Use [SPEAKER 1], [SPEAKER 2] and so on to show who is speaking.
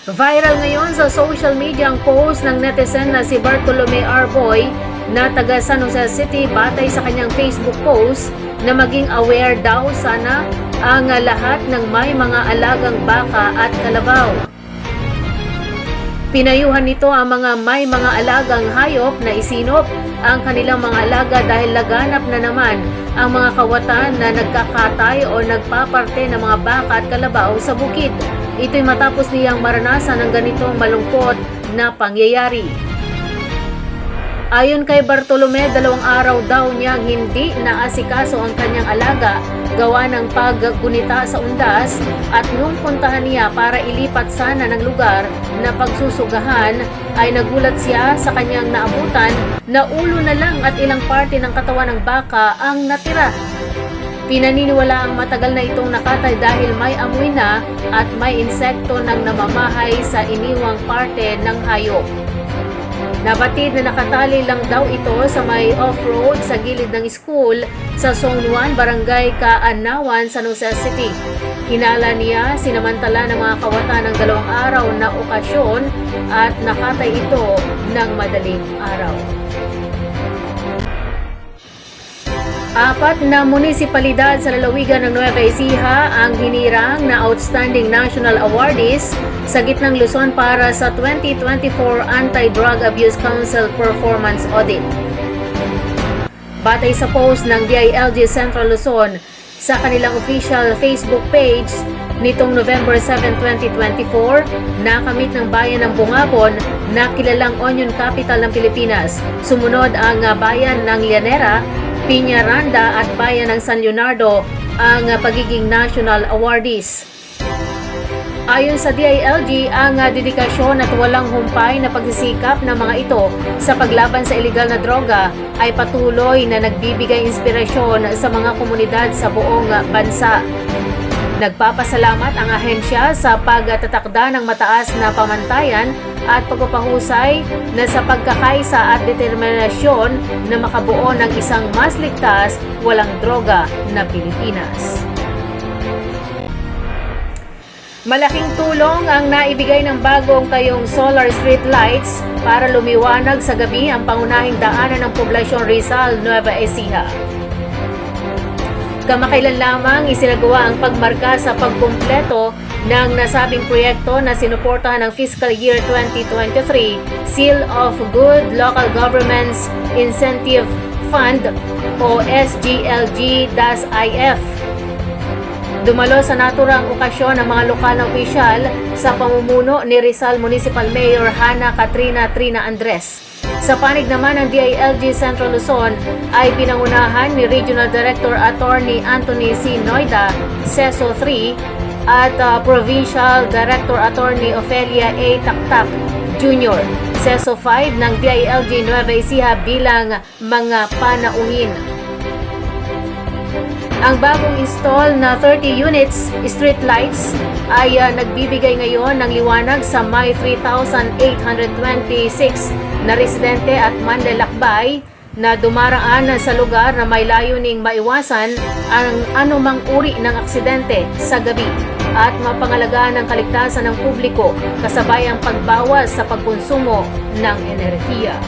[SPEAKER 1] Viral ngayon sa social media ang post ng netizen na si Bartolome Arboy na taga San Jose City batay sa kanyang Facebook post na maging aware daw sana ang lahat ng may mga alagang baka at kalabaw. Pinayuhan nito ang mga may mga alagang hayop na isinop ang kanilang mga alaga dahil laganap na naman ang mga kawatan na nagkakatay o nagpaparte ng mga baka at kalabaw sa bukid. Ito'y matapos niyang maranasan ng ganitong malungkot na pangyayari. Ayon kay Bartolome, 2 araw daw niyang hindi naasikaso ang kanyang alaga gawa ng paggunita sa undas at nung puntahan niya para ilipat sana ng lugar na pagsusugahan ay nagulat siya sa kanyang naabutan na ulo na lang at ilang parte ng katawan ng baka ang natira. Pinaniniwala ang matagal na itong nakatay dahil may amoy na at may insekto nang namamahay sa iniwang parte ng hayop. Nabatid na nakatali lang daw ito sa may off-road sa gilid ng school sa Zone 1, Barangay Kaanawan, San Jose City. Hinala niya sinamantala ng mga kawatan ng 2 araw na okasyon at nakatay ito ng madaling araw. 4 na munisipalidad sa lalawigan ng Nueva Ecija ang hinirang na Outstanding National Awardees sa Gitnang Luzon para sa 2024 Anti-Drug Abuse Council Performance Audit. Batay sa post ng DILG Central Luzon sa kanilang official Facebook page nitong November 7, 2024, nakamit ng bayan ng Bungabon na kilalang Onion Capital ng Pilipinas. Sumunod ang bayan ng Llanera, Piñaranda at bayan ng San Leonardo ang pagiging national awardees. Ayon sa DILG, ang dedikasyon at walang humpay na pagsisikap ng mga ito sa paglaban sa iligal na droga ay patuloy na nagbibigay inspirasyon sa mga komunidad sa buong bansa. Nagpapasalamat ang ahensya sa pagtatakda ng mataas na pamantayan at pagpapahusay na sa pagkakaisa at determinasyon na makabuo ng isang mas ligtas, walang droga na Pilipinas. Malaking tulong ang naibigay ng bagong tayong solar street lights para lumiwanag sa gabi ang pangunahing daanan ng poblasyon Rizal, Nueva Ecija. Kamakailan lamang isinagawa ang pagmarka sa pagkumpleto ng nasabing proyekto na sinuportahan ng Fiscal Year 2023 Seal of Good Local Governments Incentive Fund o SGLG-IF. Dumalo sa naturang okasyon ang mga lokal na opisyal sa pamumuno ni Rizal Municipal Mayor Hana Katrina Trina Andres. Sa panig naman ng DILG Central Luzon ay pinangunahan ni Regional Director Attorney Anthony C. Noida, CESO 3, at Provincial Director Attorney Ofelia A. Taktak Jr., CESO 5 ng DILG Nueva Ecija bilang mga panauhin. Ang bagong install na 30 units street lights ay nagbibigay ngayon ng liwanag sa may 3,826 na residente at manlalakbay na dumaraan sa lugar na may layuning maiwasan ang anumang uri ng aksidente sa gabi at mapangalagaan ng kaligtasan ng publiko kasabay ang pagbawas sa pagkonsumo ng enerhiya.